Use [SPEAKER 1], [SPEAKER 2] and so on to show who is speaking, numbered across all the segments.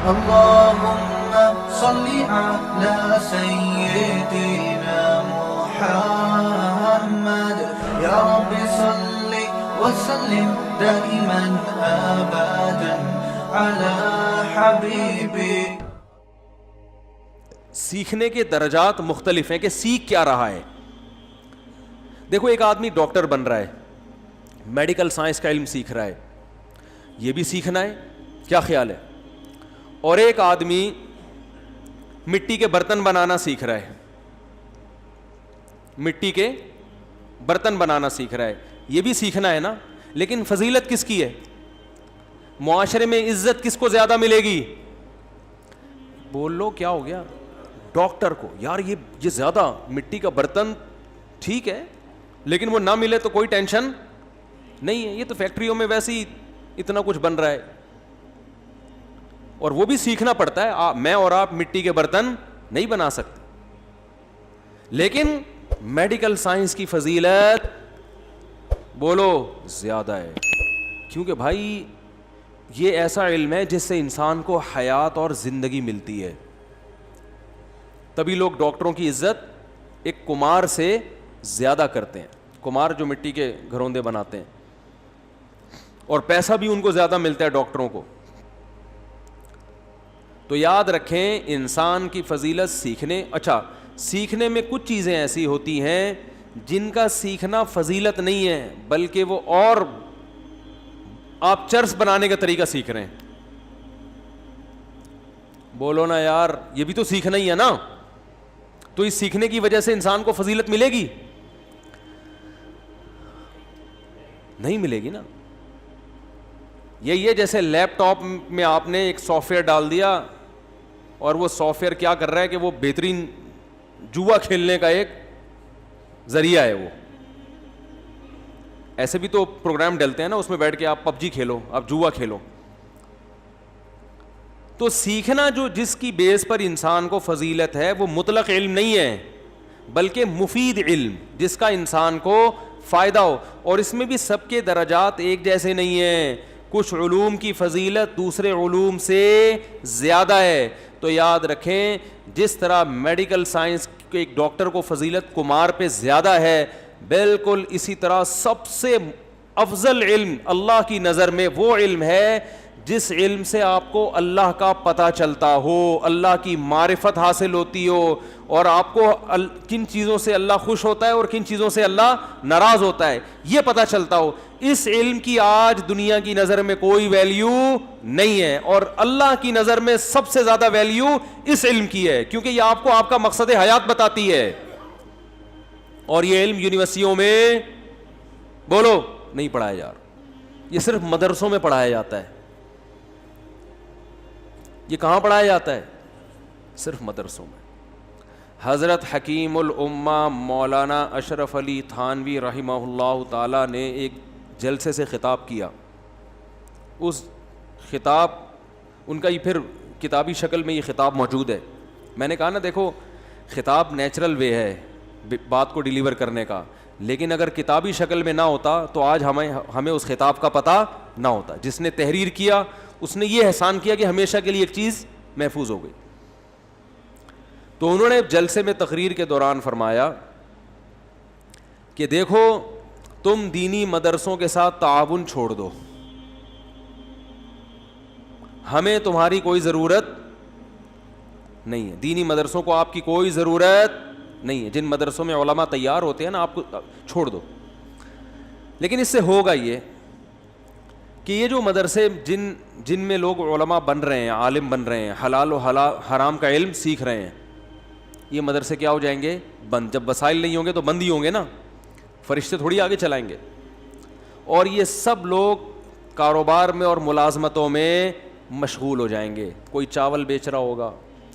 [SPEAKER 1] اللهم صل على سيدنا محمد يا رب صل وسلم دائما ابدا على حبيبي.
[SPEAKER 2] سیکھنے کے درجات مختلف ہیں کہ سیکھ کیا رہا ہے. دیکھو ایک آدمی ڈاکٹر بن رہا ہے, میڈیکل سائنس کا علم سیکھ رہا ہے, یہ بھی سیکھنا ہے, کیا خیال ہے؟ اور ایک آدمی مٹی کے برتن بنانا سیکھ رہا ہے, مٹی کے برتن بنانا سیکھ رہا ہے, یہ بھی سیکھنا ہے نا. لیکن فضیلت کس کی ہے؟ معاشرے میں عزت کس کو زیادہ ملے گی؟ بول لو کیا ہو گیا؟ ڈاکٹر کو. یار یہ زیادہ مٹی کا برتن ٹھیک ہے, لیکن وہ نہ ملے تو کوئی ٹینشن نہیں ہے, یہ تو فیکٹریوں میں ویسے ہی اتنا کچھ بن رہا ہے, اور وہ بھی سیکھنا پڑتا ہے. میں اور آپ مٹی کے برتن نہیں بنا سکتے, لیکن میڈیکل سائنس کی فضیلت بولو زیادہ ہے, کیونکہ بھائی یہ ایسا علم ہے جس سے انسان کو حیات اور زندگی ملتی ہے. تبھی لوگ ڈاکٹروں کی عزت ایک کمار سے زیادہ کرتے ہیں, کمار جو مٹی کے گھروندے بناتے ہیں, اور پیسہ بھی ان کو زیادہ ملتا ہے ڈاکٹروں کو. تو یاد رکھیں انسان کی فضیلت سیکھنے میں کچھ چیزیں ایسی ہوتی ہیں جن کا سیکھنا فضیلت نہیں ہے, بلکہ وہ اور آپ چرس بنانے کا طریقہ سیکھ رہے ہیں. بولو نا یار, یہ بھی تو سیکھنا ہی ہے نا. تو اس سیکھنے کی وجہ سے انسان کو فضیلت ملے گی؟ نہیں ملے گی نا. یہی ہے جیسے لیپ ٹاپ میں آپ نے ایک سافٹ ویئر ڈال دیا, اور وہ سافٹ ویئر کیا کر رہا ہے کہ وہ بہترین جوا کھیلنے کا ایک ذریعہ ہے. وہ ایسے بھی تو پروگرام ڈلتے ہیں نا, اس میں بیٹھ کے آپ پب جی کھیلو, آپ جوا کھیلو. تو سیکھنا جو جس کی بیس پر انسان کو فضیلت ہے وہ مطلق علم نہیں ہے, بلکہ مفید علم جس کا انسان کو فائدہ ہو. اور اس میں بھی سب کے درجات ایک جیسے نہیں ہیں, کچھ علوم کی فضیلت دوسرے علوم سے زیادہ ہے. تو یاد رکھیں جس طرح میڈیکل سائنس کے ایک ڈاکٹر کو فضیلت کمار پہ زیادہ ہے, بالکل اسی طرح سب سے افضل علم اللہ کی نظر میں وہ علم ہے جس علم سے آپ کو اللہ کا پتہ چلتا ہو, اللہ کی معرفت حاصل ہوتی ہو, اور آپ کو کن چیزوں سے اللہ خوش ہوتا ہے اور کن چیزوں سے اللہ ناراض ہوتا ہے یہ پتہ چلتا ہو. اس علم کی آج دنیا کی نظر میں کوئی ویلیو نہیں ہے, اور اللہ کی نظر میں سب سے زیادہ ویلیو اس علم کی ہے, کیونکہ یہ آپ کو آپ کا مقصد حیات بتاتی ہے. اور یہ علم یونیورسٹیوں میں بولو نہیں پڑھایا جا رہا, یہ صرف مدرسوں میں پڑھایا جاتا ہے. یہ کہاں پڑھایا جاتا ہے؟ صرف مدرسوں میں. حضرت حکیم الامہ مولانا اشرف علی تھانوی رحمہ اللہ تعالیٰ نے ایک جلسے سے خطاب کیا. اس خطاب ان کا یہ پھر کتابی شکل میں یہ خطاب موجود ہے. میں نے کہا نا دیکھو خطاب نیچرل وے ہے بات کو ڈیلیور کرنے کا, لیکن اگر کتابی شکل میں نہ ہوتا تو آج ہمیں اس خطاب کا پتہ نہ ہوتا. جس نے تحریر کیا اس نے یہ احسان کیا کہ ہمیشہ کے لیے ایک چیز محفوظ ہو گئی. تو انہوں نے جلسے میں تقریر کے دوران فرمایا کہ دیکھو تم دینی مدرسوں کے ساتھ تعاون چھوڑ دو, ہمیں تمہاری کوئی ضرورت نہیں ہے. دینی مدرسوں کو آپ کی کوئی ضرورت نہیں ہے. جن مدرسوں میں علماء تیار ہوتے ہیں نا آپ کو چھوڑ دو. لیکن اس سے ہوگا یہ کہ یہ جو مدرسے جن میں لوگ علماء بن رہے ہیں, عالم بن رہے ہیں, حلال و حرام کا علم سیکھ رہے ہیں, یہ مدرسے کیا ہو جائیں گے؟ بند. جب وسائل نہیں ہوں گے تو بند ہی ہوں گے نا, فرشتے تھوڑی آگے چلائیں گے. اور یہ سب لوگ کاروبار میں اور ملازمتوں میں مشغول ہو جائیں گے. کوئی چاول بیچ رہا ہوگا,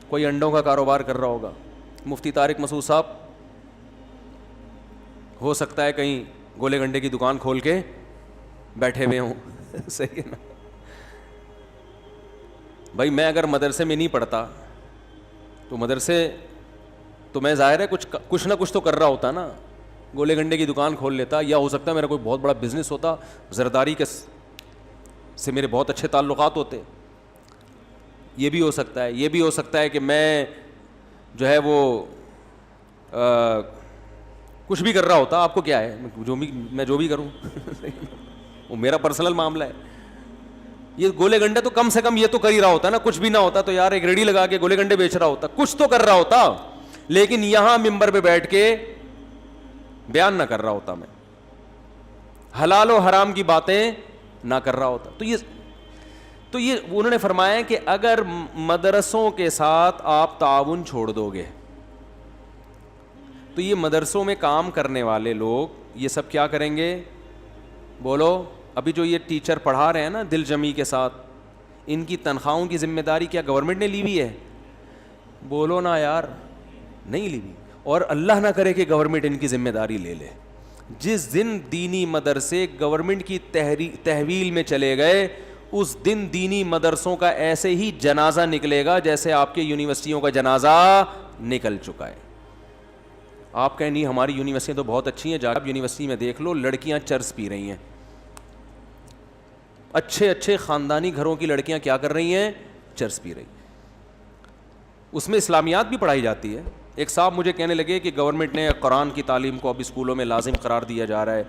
[SPEAKER 2] کوئی انڈوں کا کاروبار کر رہا ہوگا. مفتی طارق مسعود صاحب ہو سکتا ہے کہیں گولے گنڈے کی دکان کھول کے بیٹھے ہوئے ہوں. صحیح ہے نا بھائی؟ میں اگر مدرسے میں نہیں پڑھتا تو مدرسے تو میں ظاہر ہے کچھ نہ کچھ تو کر رہا ہوتا نا, گولے گنڈے کی دکان کھول لیتا, یا ہو سکتا ہے میرا کوئی بہت بڑا بزنس ہوتا, زرداری کے سے میرے بہت اچھے تعلقات ہوتے. یہ بھی ہو سکتا ہے، یہ بھی ہو سکتا ہے کہ میں جو ہے وہ کچھ بھی کر رہا ہوتا، آپ کو کیا ہے، میں جو بھی کروں وہ میرا پرسنل معاملہ ہے. یہ گولے گنڈے تو کم سے کم یہ تو کر ہی رہا ہوتا نا، کچھ بھی نہ ہوتا تو یار ایک ریڑھی لگا کے گولے گنڈے بیچ رہا ہوتا، کچھ تو کر رہا ہوتا. لیکن یہاں ممبر پہ بیٹھ کے بیان نہ کر رہا ہوتا، میں حلال و حرام کی باتیں نہ کر رہا ہوتا. تو یہ انہوں نے فرمایا کہ اگر مدرسوں کے ساتھ آپ تعاون چھوڑ دو گے تو یہ مدرسوں میں کام کرنے والے لوگ یہ سب کیا کریں گے؟ بولو. ابھی جو یہ ٹیچر پڑھا رہے ہیں نا دل جمی کے ساتھ، ان کی تنخواہوں کی ذمہ داری کیا گورنمنٹ نے لی ہوئی ہے؟ بولو نا یار، نہیں لی ہوئی. اور اللہ نہ کرے کہ گورنمنٹ ان کی ذمہ داری لے لے. جس دن دینی مدرسے گورنمنٹ کی تحویل میں چلے گئے اس دن دینی مدرسوں کا ایسے ہی جنازہ نکلے گا جیسے آپ کے یونیورسٹیوں کا جنازہ نکل چکا ہے. آپ کہیں نہیں ہماری یونیورسٹیاں تو بہت اچھی ہیں، جا کے یونیورسٹی میں دیکھ لو لڑکیاں چرس پی رہی ہیں. اچھے اچھے خاندانی گھروں کی لڑکیاں کیا کر رہی ہیں؟ چرس پی رہی. اس میں اسلامیات بھی پڑھائی جاتی ہے. ایک صاحب مجھے کہنے لگے کہ گورنمنٹ نے قرآن کی تعلیم کو اب اسکولوں میں لازم قرار دیا جا رہا ہے.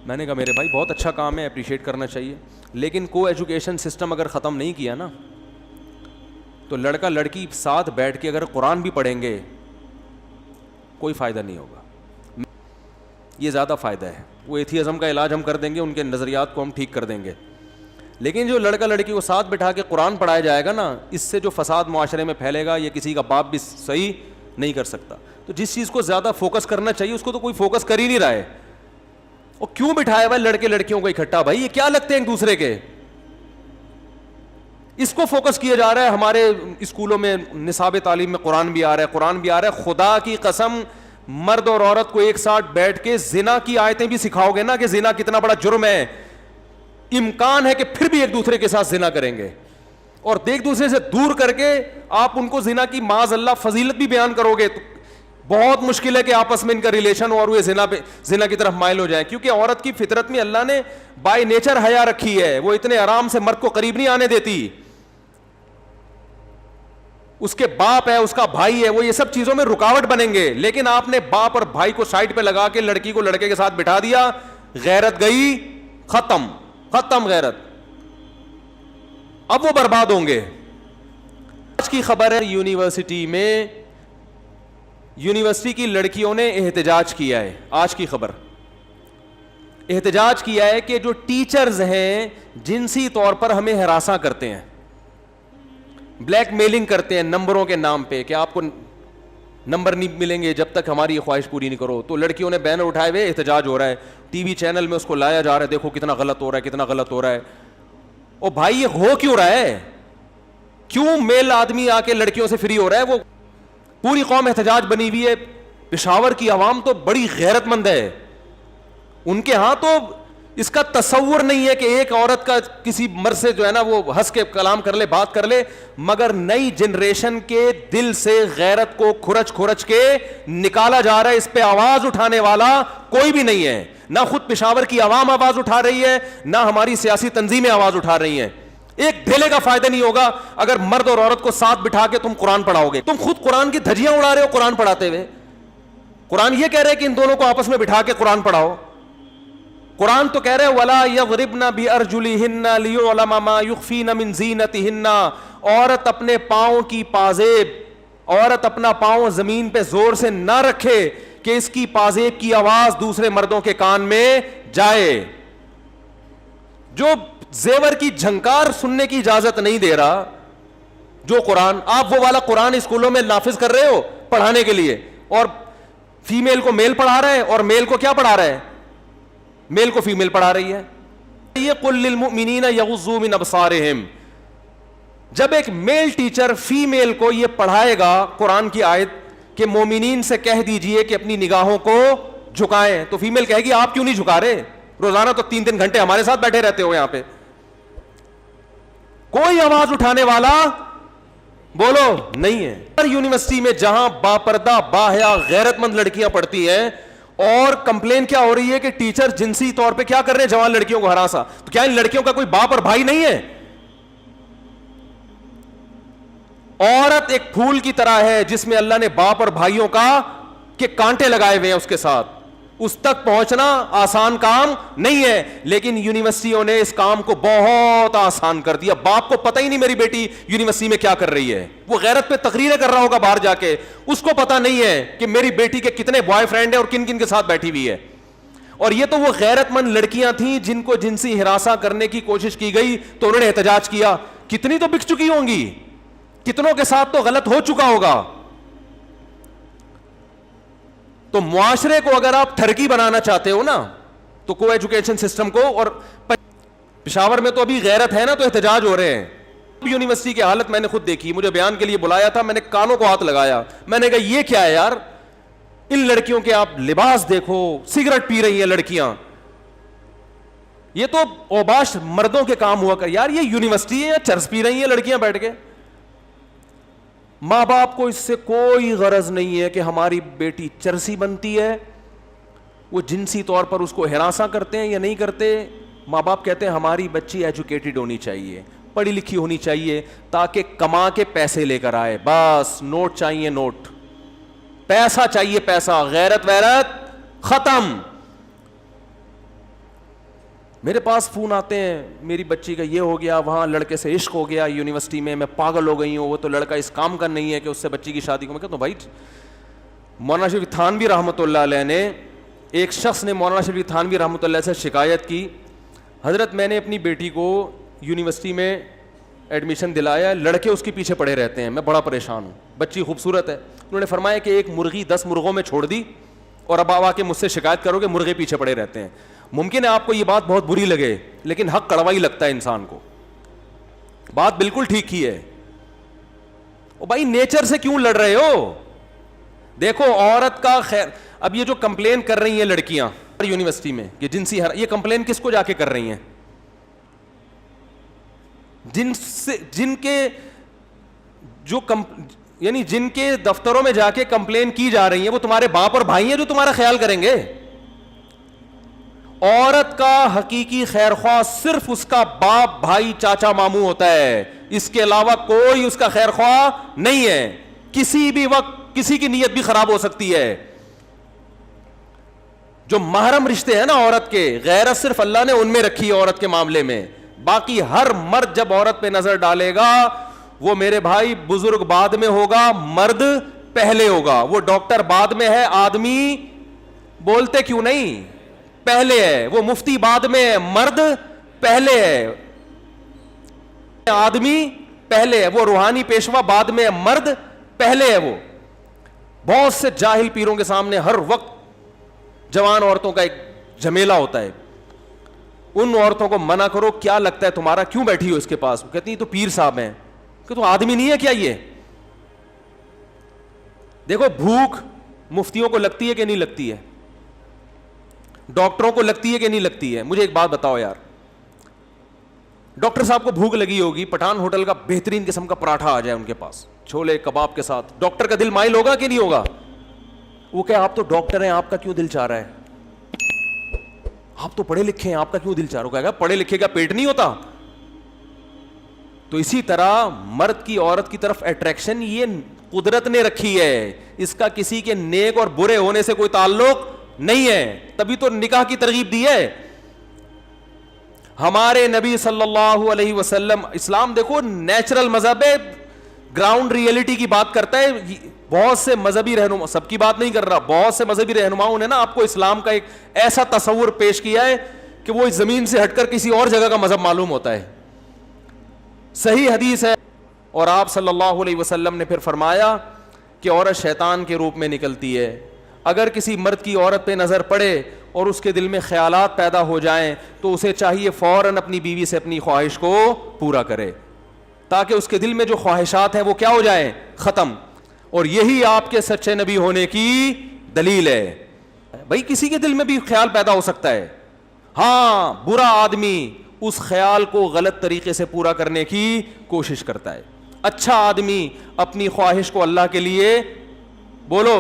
[SPEAKER 2] میں نے کہا میرے بھائی بہت اچھا کام ہے، اپریشیٹ کرنا چاہیے، لیکن کو ایجوکیشن سسٹم اگر ختم نہیں کیا نا تو لڑکا لڑکی ساتھ بیٹھ کے اگر قرآن بھی پڑھیں گے کوئی فائدہ نہیں ہوگا. یہ زیادہ فائدہ ہے. وہ ایتھیزم کا علاج ہم کر دیں گے، ان کے نظریات کو ہم ٹھیک کر دیں گے، لیکن جو لڑکا لڑکی کو ساتھ بٹھا کے قرآن پڑھایا جائے گا نا، اس سے جو فساد معاشرے میں پھیلے گا یہ کسی کا باپ بھی صحیح نہیں کر سکتا. تو جس چیز کو زیادہ فوکس کرنا چاہیے اس کو تو کوئی فوکس کر ہی نہیں رہا ہے. اور کیوں بٹھایا ہوا لڑکے لڑکیوں کو اکٹھا؟ بھائی یہ کیا لگتے ہیں ایک دوسرے کے؟ اس کو فوکس کیا جا رہا ہے. ہمارے اسکولوں میں نصاب تعلیم میں قرآن بھی آ رہا ہے، قرآن بھی آ رہا ہے. خدا کی قسم مرد اور عورت کو ایک ساتھ بیٹھ کے زنا کی آیتیں بھی سکھاؤ گے نا کہ زنا کتنا بڑا جرم ہے، امکان ہے کہ پھر بھی ایک دوسرے کے ساتھ زنا کریں گے. اور ایک دوسرے سے دور کر کے آپ ان کو زنا کی معاذ اللہ فضیلت بھی بیان کرو گے تو بہت مشکل ہے کہ آپس میں ان کا ریلیشن اور وہ زنا کی طرف مائل ہو جائیں. کیونکہ عورت کی فطرت میں اللہ نے بائی نیچر حیا رکھی ہے، وہ اتنے آرام سے مرد کو قریب نہیں آنے دیتی. اس کے باپ ہے، اس کا بھائی ہے، وہ یہ سب چیزوں میں رکاوٹ بنیں گے. لیکن آپ نے باپ اور بھائی کو سائڈ پہ لگا کے لڑکی کو لڑکے کے ساتھ بٹھا دیا، غیرت گئی، ختم غیرت. اب وہ برباد ہوں گے. آج کی خبر ہے یونیورسٹی کی لڑکیوں نے احتجاج کیا ہے. آج کی خبر احتجاج کیا ہے کہ جو ٹیچرز ہیں جنسی طور پر ہمیں ہراساں کرتے ہیں، بلیک میلنگ کرتے ہیں نمبروں کے نام پہ کہ آپ کو نمبر نہیں ملیں گے جب تک ہماری یہ خواہش پوری نہیں کرو. تو لڑکیوں نے بینر اٹھائے ہوئے احتجاج ہو رہا ہے، ٹی وی چینل میں اس کو لایا جا رہا ہے، دیکھو کتنا غلط ہو رہا ہے، کتنا غلط ہو رہا ہے. او بھائی یہ ہو کیوں رہا ہے؟ کیوں میل آدمی آ کے لڑکیوں سے فری ہو رہا ہے؟ وہ پوری قوم احتجاج بنی ہوئی ہے. پشاور کی عوام تو بڑی غیرت مند ہے، ان کے ہاں تو اس کا تصور نہیں ہے کہ ایک عورت کا کسی مرد سے جو ہے نا وہ ہنس کے کلام کر لے، بات کر لے. مگر نئی جنریشن کے دل سے غیرت کو کھرچ کے نکالا جا رہا ہے. اس پہ آواز اٹھانے والا کوئی بھی نہیں ہے. نہ خود پشاور کی عوام آواز اٹھا رہی ہے، نہ ہماری سیاسی تنظیمیں آواز اٹھا رہی ہیں. ایک ڈھیلے کا فائدہ نہیں ہوگا اگر مرد اور عورت کو ساتھ بٹھا کے تم قرآن پڑھاؤ گے. تم خود قرآن کی دھجیاں اڑا رہے ہو قرآن پڑھاتے ہوئے. قرآن یہ کہہ رہے کہ ان دونوں کو آپس میں بٹھا کے قرآن پڑھاؤ. قرآن تو کہہ رہے وَلَا يَضْرِبْنَ بِأَرْجُلِهِنَّ لِيُعْلَمَ مَا يُخْفِينَ مِنْ زِينَتِهِنَّ. عورت اپنے پاؤں کی پازیب، عورت اپنا پاؤں زمین پہ زور سے نہ رکھے کہ اس کی پازیب کی آواز دوسرے مردوں کے کان میں جائے. جو زیور کی جھنکار سننے کی اجازت نہیں دے رہا جو قرآن، آپ وہ والا قرآن اسکولوں میں نافذ کر رہے ہو پڑھانے کے لیے، اور فیمیل کو میل پڑھا رہا ہے اور میل کو کیا پڑھا رہا ہے؟ میل کو فیمیل پڑھا رہی ہے. یہ قُلْ لِلْمُؤْمِنِينَ يَغُضُّوا مِنْ أَبْصَارِهِمْ. جب ایک میل ٹیچر فیمیل کو یہ پڑھائے گا قرآن کی آیت کہ مومنین سے کہہ دیجئے کہ اپنی نگاہوں کو جھکائیں، تو فیمیل کہے گی آپ کیوں نہیں جھکا رہے؟ روزانہ تو 3 گھنٹے ہمارے ساتھ بیٹھے رہتے ہو یہاں پہ. کوئی آواز اٹھانے والا بولو نہیں ہے. یونیورسٹی میں جہاں باپردہ باحیا غیرت مند لڑکیاں پڑھتی ہیں اور کمپلین کیا ہو رہی ہے کہ ٹیچر جنسی طور پہ کیا کر رہے ہیں؟ جوان لڑکیوں کو ہراساں. تو کیا ان لڑکیوں کا کوئی باپ اور بھائی نہیں ہے؟ عورت ایک پھول کی طرح ہے جس میں اللہ نے باپ اور بھائیوں کا کے کانٹے لگائے ہوئے ہیں اس کے ساتھ. اس تک پہنچنا آسان کام نہیں ہے, لیکن یونیورسٹیوں نے اس کام کو بہت آسان کر دیا. باپ کو پتہ ہی نہیں میری بیٹی یونیورسٹی میں کیا کر رہی ہے, وہ غیرت پہ تقریریں کر رہا ہوگا باہر جا کے, اس کو پتہ نہیں ہے کہ میری بیٹی کے کتنے بوائے فرینڈ ہیں اور کن کن کے ساتھ بیٹھی ہوئی ہے. اور یہ تو وہ غیرت مند لڑکیاں تھیں جن کو جنسی ہراساں کرنے کی کوشش کی گئی تو انہوں نے احتجاج کیا. کتنی تو بک چکی ہوں گی, کتنوں کے ساتھ تو غلط ہو چکا ہوگا. تو معاشرے کو اگر آپ ٹھرکی بنانا چاہتے ہو نا تو کو ایجوکیشن سسٹم کو, اور پشاور میں تو ابھی غیرت ہے نا تو احتجاج ہو رہے ہیں. یونیورسٹی کی حالت میں نے خود دیکھی, مجھے بیان کے لیے بلایا تھا, میں نے کانوں کو ہاتھ لگایا, میں نے کہا یہ کیا ہے یار, ان لڑکیوں کے آپ لباس دیکھو, سگریٹ پی رہی ہیں لڑکیاں, یہ تو اوباش مردوں کے کام ہوا کر. یار یہ یونیورسٹی ہے یا چرس پی رہی ہیں لڑکیاں بیٹھ کے؟ ماں باپ کو اس سے کوئی غرض نہیں ہے کہ ہماری بیٹی چرسی بنتی ہے, وہ جنسی طور پر اس کو ہراساں کرتے ہیں یا نہیں کرتے. ماں باپ کہتے ہیں ہماری بچی ایجوکیٹڈ ہونی چاہیے, پڑھی لکھی ہونی چاہیے تاکہ کما کے پیسے لے کر آئے. بس نوٹ چاہیے, نوٹ, پیسہ چاہیے پیسہ, غیرت ویرت ختم. میرے پاس فون آتے ہیں میری بچی کا یہ ہو گیا, وہاں لڑکے سے عشق ہو گیا یونیورسٹی میں پاگل ہو گئی ہوں, وہ تو لڑکا اس کام کا نہیں ہے کہ اس سے بچی کی شادی کو. میں کہتا ہوں بھائی مولانا شریف تھانوی رحمۃ اللہ علیہ نے, ایک شخص نے مولانا شریف تھانوی رحمۃ اللہ سے شکایت کی, حضرت میں نے اپنی بیٹی کو یونیورسٹی میں ایڈمیشن دلایا, لڑکے اس کے پیچھے پڑے رہتے ہیں, میں بڑا پریشان ہوں, بچی خوبصورت ہے. انہوں نے فرمایا کہ ایک مرغی 10 مرغوں میں چھوڑ دی اور اب آ کے مجھ سے شکایت کرو کہ مرغے پیچھے پڑے رہتے ہیں. ممکن ہے آپ کو یہ بات بہت بری لگے, لیکن حق کڑوا ہی لگتا ہے انسان کو. بات بالکل ٹھیک ہی ہے. او بھائی نیچر سے کیوں لڑ رہے ہو؟ دیکھو عورت کا خیر, اب یہ جو کمپلین کر رہی ہیں لڑکیاں یونیورسٹی میں کہ جنسی یہ کمپلین کس کو جا کے کر رہی ہیں؟ جن کے جو یعنی جن کے دفتروں میں جا کے کمپلین کی جا رہی ہیں وہ تمہارے باپ اور بھائی ہیں جو تمہارا خیال کریں گے. عورت کا حقیقی خیر خواہ صرف اس کا باپ, بھائی, چاچا, ماموں ہوتا ہے, اس کے علاوہ کوئی اس کا خیر خواہ نہیں ہے. کسی بھی وقت کسی کی نیت بھی خراب ہو سکتی ہے. جو محرم رشتے ہیں نا عورت کے, غیرت صرف اللہ نے ان میں رکھی ہے عورت کے معاملے میں. باقی ہر مرد جب عورت پہ نظر ڈالے گا, وہ میرے بھائی بزرگ بعد میں ہوگا, مرد پہلے ہوگا. وہ ڈاکٹر بعد میں ہے, آدمی بولتے کیوں نہیں پہلے ہے. وہ مفتی بعد میں ہے, مرد پہلے ہے. آدمی پہلے ہے. وہ روحانی پیشوا بعد میں ہے, مرد پہلے ہے. وہ بہت سے جاہل پیروں کے سامنے ہر وقت جوان عورتوں کا ایک جھمیلا ہوتا ہے. ان عورتوں کو منع کرو, کیا لگتا ہے تمہارا, کیوں بیٹھی ہو اس کے پاس؟ کہتی ہیں تو پیر صاحب ہیں. کہ تو آدمی نہیں ہے کیا یہ؟ دیکھو بھوک مفتیوں کو لگتی ہے کہ نہیں لگتی ہے, ڈاکٹروں کو لگتی ہے کہ نہیں لگتی ہے؟ مجھے ایک بات بتاؤ یار, ڈاکٹر صاحب کو بھوک لگی ہوگی, پٹھان ہوٹل کا بہترین قسم کا پراٹھا آ جائے ان کے پاس چھولے کباب کے ساتھ, ڈاکٹر کا دل مائل ہوگا کہ نہیں ہوگا؟ وہ کہ آپ تو ڈاکٹر ہیں, آپ کا کیوں دل چاہ رہا ہے؟ آپ تو پڑھے لکھے ہیں, آپ کا کیوں دل چاہ رہا ہے؟ کہے گا پڑھے لکھے کا پیٹ نہیں ہوتا. تو اسی طرح مرد کی عورت کی طرف اٹریکشن یہ قدرت نے رکھی ہے, اس کا کسی کے نیک اور برے ہونے سے کوئی تعلق نہیں ہے. تبھی تو نکاح کی ترغیب دی ہے ہمارے نبی صلی اللہ علیہ وسلم. اسلام دیکھو نیچرل مذہب ہے, گراؤنڈ ریئلٹی کی بات کرتا ہے. بہت سے مذہبی رہنما, سب کی بات نہیں کر رہا, بہت سے مذہبی رہنماؤں نے نا آپ کو اسلام کا ایک ایسا تصور پیش کیا ہے کہ وہ اس زمین سے ہٹ کر کسی اور جگہ کا مذہب معلوم ہوتا ہے. صحیح حدیث ہے, اور آپ صلی اللہ علیہ وسلم نے پھر فرمایا کہ عورت شیطان کے روپ میں نکلتی ہے. اگر کسی مرد کی عورت پہ نظر پڑے اور اس کے دل میں خیالات پیدا ہو جائیں تو اسے چاہیے فوراً اپنی بیوی سے اپنی خواہش کو پورا کرے, تاکہ اس کے دل میں جو خواہشات ہیں وہ کیا ہو جائیں, ختم. اور یہی آپ کے سچے نبی ہونے کی دلیل ہے. بھائی کسی کے دل میں بھی خیال پیدا ہو سکتا ہے, ہاں برا آدمی اس خیال کو غلط طریقے سے پورا کرنے کی کوشش کرتا ہے. اچھا آدمی اپنی خواہش کو اللہ کے لیے بولو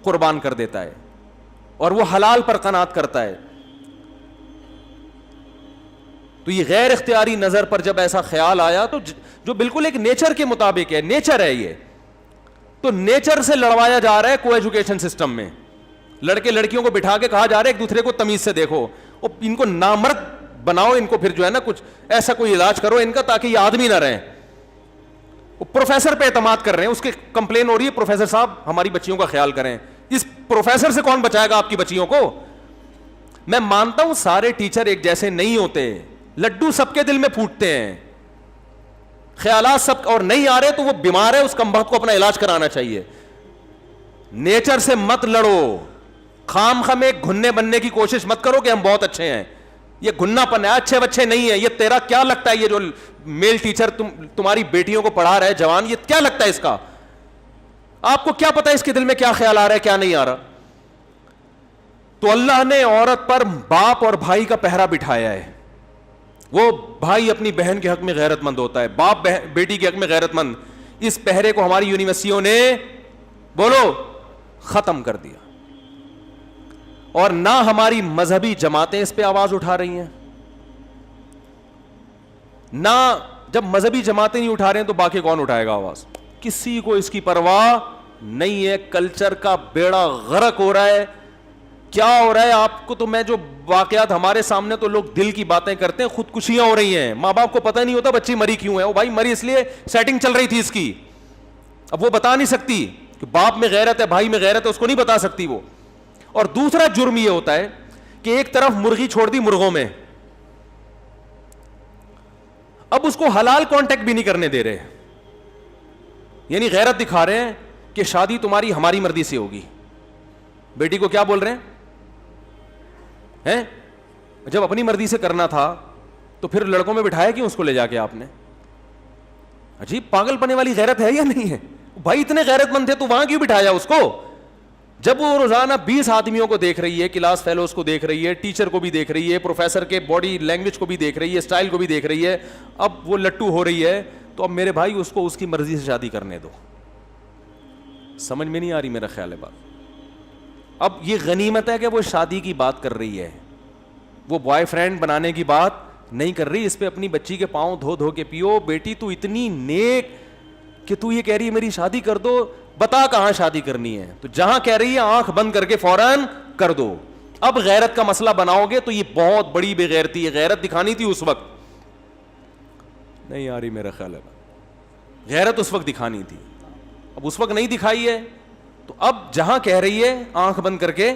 [SPEAKER 2] قربان کر دیتا ہے اور وہ حلال پر قناعت کرتا ہے. تو یہ غیر اختیاری نظر پر جب ایسا خیال آیا تو جو بالکل ایک نیچر کے مطابق ہے, نیچر ہے یہ, تو نیچر سے لڑوایا جا رہا ہے کو ایجوکیشن سسٹم میں. لڑکے لڑکیوں کو بٹھا کے کہا جا رہا ہے ایک دوسرے کو تمیز سے دیکھو, اور ان کو نامرد بناؤ, ان کو پھر جو ہے نا کچھ ایسا کوئی علاج کرو ان کا تاکہ یہ آدمی نہ رہیں. وہ پروفیسر پہ اعتماد کر رہے ہیں, اس کی کمپلین ہو رہی ہے پروفیسر صاحب ہماری بچیوں کا خیال کریں. اس پروفیسر سے کون بچائے گا آپ کی بچیوں کو؟ میں مانتا ہوں سارے ٹیچر ایک جیسے نہیں ہوتے, لڈو سب کے دل میں پھوٹتے ہیں, خیالات سب, اور نہیں آ رہے تو وہ بیمار ہے, اس کمبخت کو اپنا علاج کرانا چاہیے. نیچر سے مت لڑو, خام خم ایک گھننے بننے کی کوشش مت کرو کہ ہم بہت اچھے ہیں. یہ گھنا پن ہے, اچھے بچے نہیں ہیں. یہ تیرا کیا لگتا ہے یہ جو میل ٹیچر تمہاری بیٹیوں کو پڑھا رہا ہے جوان, یہ کیا لگتا ہے اس کا؟ آپ کو کیا پتا ہے اس کے دل میں کیا خیال آ رہا ہے کیا نہیں آ رہا؟ تو اللہ نے عورت پر باپ اور بھائی کا پہرا بٹھایا ہے. وہ بھائی اپنی بہن کے حق میں غیرت مند ہوتا ہے, باپ بیٹی کے حق میں غیرت مند. اس پہرے کو ہماری یونیورسٹیوں نے بولو ختم کر دیا, اور نہ ہماری مذہبی جماعتیں اس پہ آواز اٹھا رہی ہیں. نہ جب مذہبی جماعتیں نہیں اٹھا رہے ہیں تو باقی کون اٹھائے گا آواز؟ کسی کو اس کی پرواہ نہیں ہے. کلچر کا بیڑا غرق ہو رہا ہے. کیا ہو رہا ہے آپ کو؟ تو میں جو واقعات ہمارے سامنے, تو لوگ دل کی باتیں کرتے ہیں, خودکشیاں ہو رہی ہیں, ماں باپ کو پتہ نہیں ہوتا بچی مری کیوں ہے. وہ بھائی مری اس لیے سیٹنگ چل رہی تھی اس کی, اب وہ بتا نہیں سکتی کہ باپ میں غیرت ہے بھائی میں غیرت ہے, اس کو نہیں بتا سکتی وہ. اور دوسرا جرم یہ ہوتا ہے کہ ایک طرف مرغی چھوڑ دی مرغوں میں, اب اس کو حلال کانٹیکٹ بھی نہیں کرنے دے رہے, یعنی غیرت دکھا رہے ہیں کہ شادی تمہاری ہماری مرضی سے ہوگی. بیٹی کو کیا بول رہے ہیں؟ جب اپنی مرضی سے کرنا تھا تو پھر لڑکوں میں بٹھایا کیوں اس کو لے جا کے آپ نے؟ عجیب پاگل پنے والی غیرت ہے یا نہیں ہے؟ بھائی اتنے غیرت مند تھے تو وہاں کیوں بٹھایا اس کو؟ جب وہ روزانہ 20 آدمیوں کو دیکھ رہی ہے, کلاس فیلوز کو دیکھ رہی ہے, ٹیچر کو بھی دیکھ رہی ہے, پروفیسر کے باڈی لینگویج کو بھی دیکھ رہی ہے, اسٹائل کو بھی دیکھ رہی ہے, اب وہ لٹو ہو رہی ہے, تو اب میرے بھائی اس کو اس کی مرضی سے شادی کرنے دو. سمجھ میں نہیں آ رہی میرا خیال ہے بات. اب یہ غنیمت ہے کہ وہ شادی کی بات کر رہی ہے, وہ بوائے فرینڈ بنانے کی بات نہیں کر رہی. اس پہ اپنی بچی کے پاؤں دھو دھو کے پیو. بیٹی تو اتنی نیک کہ تو یہ کہہ رہی ہے میری شادی کر دو, بتا کہاں شادی کرنی ہے, تو جہاں کہہ رہی ہے آنکھ بند کر کے فوراً کر دو. اب غیرت کا مسئلہ بناؤ گے تو یہ بہت بڑی بے غیرتی ہے. غیرت دکھانی تھی اس وقت, نہیں آ رہی میرا خیال ہے, غیرت اس وقت دکھانی تھی, اب اس وقت نہیں دکھائی ہے, تو اب جہاں کہہ رہی ہے آنکھ بند کر کے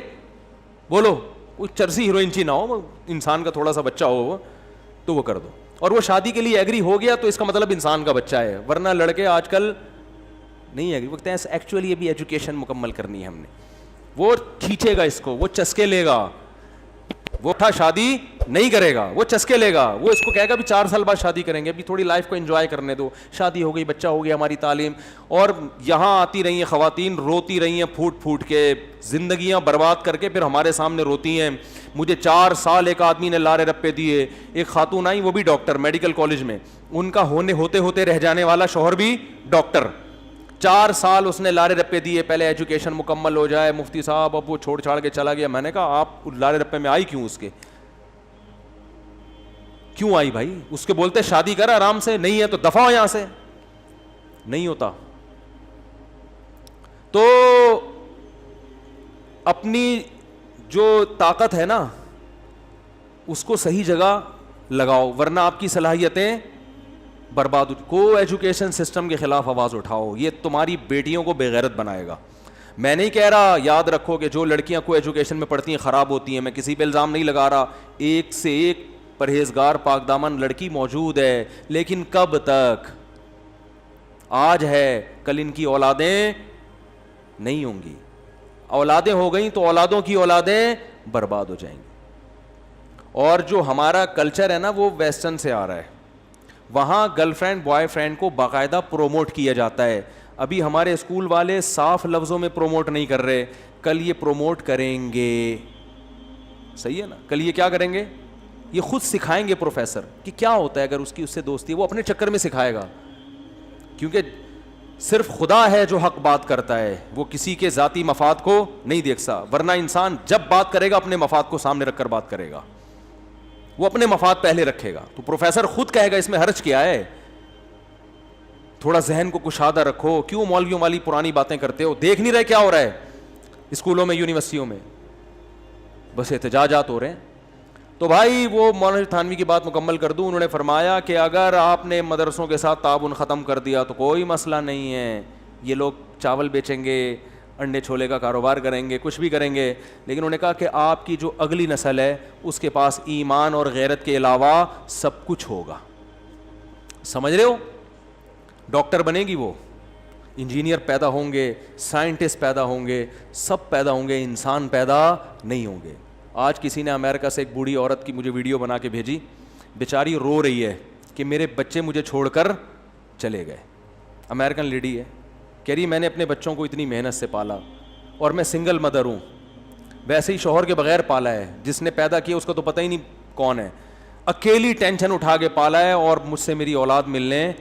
[SPEAKER 2] بولو, کوئی چرسی ہیروئنچی نہ ہو, انسان کا تھوڑا سا بچہ ہو تو وہ کر دو. اور وہ شادی کے لیے ایگری ہو گیا تو اس کا مطلب انسان کا بچہ ہے, ورنہ لڑکے آج کل نہیں ایگری وقت ہے. ایکچولی ابھی ایجوکیشن مکمل کرنی ہے ہم نے, وہ کھینچے گا اس کو, وہ چسکے لے گا, وہ تھا شادی نہیں کرے گا, وہ چسکے لے گا, وہ اس کو کہے گا ابھی 4 سال بعد شادی کریں گے, ابھی تھوڑی لائف کو انجوائے کرنے دو, شادی ہو گئی, بچہ ہو گیا, ہماری تعلیم. اور یہاں آتی رہی ہیں خواتین, روتی رہی ہیں پھوٹ پھوٹ کے, زندگیاں برباد کر کے پھر ہمارے سامنے روتی ہیں. مجھے 4 سال ایک آدمی نے لارے رپے دیے. ایک خاتون آئی, وہ بھی ڈاکٹر میڈیکل کالج میں, ان کا ہوتے ہوتے رہ جانے والا شوہر بھی ڈاکٹر. 4 سال اس نے لارے رپے دیے, پہلے ایجوکیشن مکمل ہو جائے, مفتی صاحب, اب وہ چھوڑ چھاڑ کے چلا گیا. میں نے کہا آپ لارے رپے میں آئی کیوں, اس کے کیوں آئی بھائی؟ اس کے بولتے شادی کر آرام سے, نہیں ہے تو دفع ہو یہاں سے. نہیں ہوتا. تو اپنی جو طاقت ہے نا اس کو صحیح جگہ لگاؤ, ورنہ آپ کی صلاحیتیں برباد ہو. کو ایجوکیشن سسٹم کے خلاف آواز اٹھاؤ, یہ تمہاری بیٹیوں کو بے غیرت بنائے گا. میں نہیں کہہ رہا, یاد رکھو کہ جو لڑکیاں کو ایجوکیشن میں پڑھتی ہیں خراب ہوتی ہیں, میں کسی پہ الزام نہیں لگا رہا. ایک سے ایک پرہیزگار پاک دامن لڑکی موجود ہے, لیکن کب تک؟ آج ہے, کل ان کی اولادیں نہیں ہوں گی. اولادیں ہو گئیں تو اولادوں کی اولادیں برباد ہو جائیں گی. اور جو ہمارا کلچر ہے نا وہ ویسٹرن سے آ رہا ہے, وہاں گرل فرینڈ بوائے فرینڈ کو باقاعدہ پروموٹ کیا جاتا ہے. ابھی ہمارے اسکول والے صاف لفظوں میں پروموٹ نہیں کر رہے, کل یہ پروموٹ کریں گے. صحیح ہے نا, کل یہ کیا کریں گے, یہ خود سکھائیں گے پروفیسر کہ کیا ہوتا ہے اگر اس کی اس سے دوستی ہے. وہ اپنے چکر میں سکھائے گا, کیونکہ صرف خدا ہے جو حق بات کرتا ہے, وہ کسی کے ذاتی مفاد کو نہیں دیکھتا. ورنہ انسان جب بات کرے گا اپنے مفاد کو سامنے رکھ کر بات کرے گا. وہ اپنے مفاد پہلے رکھے گا. تو پروفیسر خود کہے گا اس میں حرج کیا ہے, تھوڑا ذہن کو کشادہ رکھو, کیوں مولویوں والی پرانی باتیں کرتے ہو, دیکھ نہیں رہے کیا ہو رہا ہے اسکولوں میں, یونیورسٹیوں میں, بس احتجاجات ہو رہے ہیں. تو بھائی وہ مولانا تھانوی کی بات مکمل کر دوں, انہوں نے فرمایا کہ اگر آپ نے مدرسوں کے ساتھ تعاون ختم کر دیا تو کوئی مسئلہ نہیں ہے, یہ لوگ چاول بیچیں گے, انڈے چھولے کا کاروبار کریں گے, کچھ بھی کریں گے, لیکن انہوں نے کہا کہ آپ کی جو اگلی نسل ہے اس کے پاس ایمان اور غیرت کے علاوہ سب کچھ ہوگا. سمجھ رہے ہو, ڈاکٹر بنے گی, وہ انجینئر پیدا ہوں گے, سائنٹسٹ پیدا ہوں گے, سب پیدا ہوں گے, انسان پیدا نہیں ہوں گے. آج کسی نے امریکہ سے ایک بوڑھی عورت کی مجھے ویڈیو بنا کے بھیجی, بیچاری رو رہی ہے کہ میرے بچے مجھے چھوڑ کر چلے گئے. امریکن لیڈی ہے, کہہ رہی میں نے اپنے بچوں کو اتنی محنت سے پالا اور میں سنگل مدر ہوں, ویسے ہی شوہر کے بغیر پالا ہے, جس نے پیدا کیا اس کا تو پتہ ہی نہیں کون ہے, اکیلی ٹینشن اٹھا کے پالا ہے اور مجھ سے میری اولاد ملنے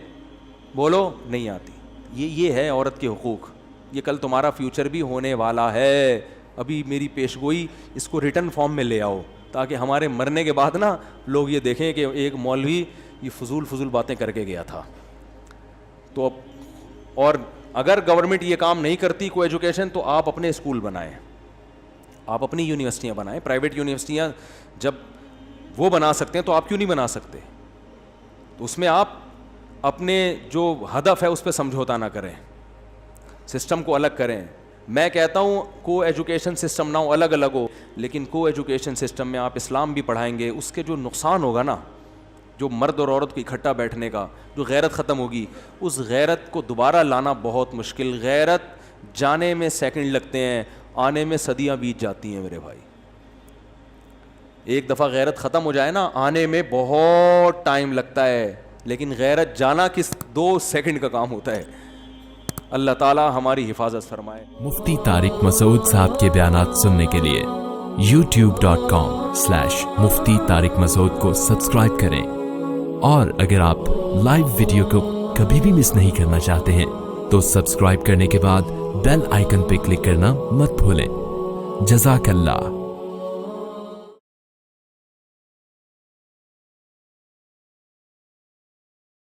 [SPEAKER 2] بولو نہیں آتی. یہ ہے عورت کے حقوق, یہ کل تمہارا فیوچر بھی ہونے والا ہے. ابھی میری پیشگوئی اس کو ریٹن فارم میں لے آؤ تاکہ ہمارے مرنے کے بعد نا لوگ یہ دیکھیں کہ ایک مولوی یہ فضول باتیں کر کے گیا تھا. تو اور اگر گورنمنٹ یہ کام نہیں کرتی کو ایجوکیشن, تو آپ اپنے اسکول بنائیں, آپ اپنی یونیورسٹیاں بنائیں. پرائیویٹ یونیورسٹیاں جب وہ بنا سکتے ہیں تو آپ کیوں نہیں بنا سکتے؟ تو اس میں آپ اپنے جو ہدف ہے اس پہ سمجھوتا نہ کریں, سسٹم کو الگ کریں. میں کہتا ہوں کو ایجوکیشن سسٹم نہ ہو, الگ الگ ہو, لیکن کو ایجوکیشن سسٹم میں آپ اسلام بھی پڑھائیں گے, اس کے جو نقصان ہوگا نا, جو مرد اور عورت کو اکٹھا بیٹھنے کا, جو غیرت ختم ہوگی, اس غیرت کو دوبارہ لانا بہت مشکل. غیرت جانے میں سیکنڈ لگتے ہیں, آنے میں صدیاں بیت جاتی ہیں میرے بھائی. ایک دفعہ غیرت ختم ہو جائے نا, آنے میں بہت ٹائم لگتا ہے, لیکن غیرت جانا کس 2 سیکنڈ کا کام ہوتا ہے. اللہ تعالی ہماری حفاظت فرمائے.
[SPEAKER 3] مفتی طارق مسعود صاحب کے بیانات سننے کے لیے youtube.com/مفتی طارق مسعود کو سبسکرائب کریں, اور اگر آپ لائیو ویڈیو کو کبھی بھی مس نہیں کرنا چاہتے ہیں تو سبسکرائب کرنے کے بعد بیل آئیکن پہ کلک کرنا مت بھولیں. جزاک اللہ.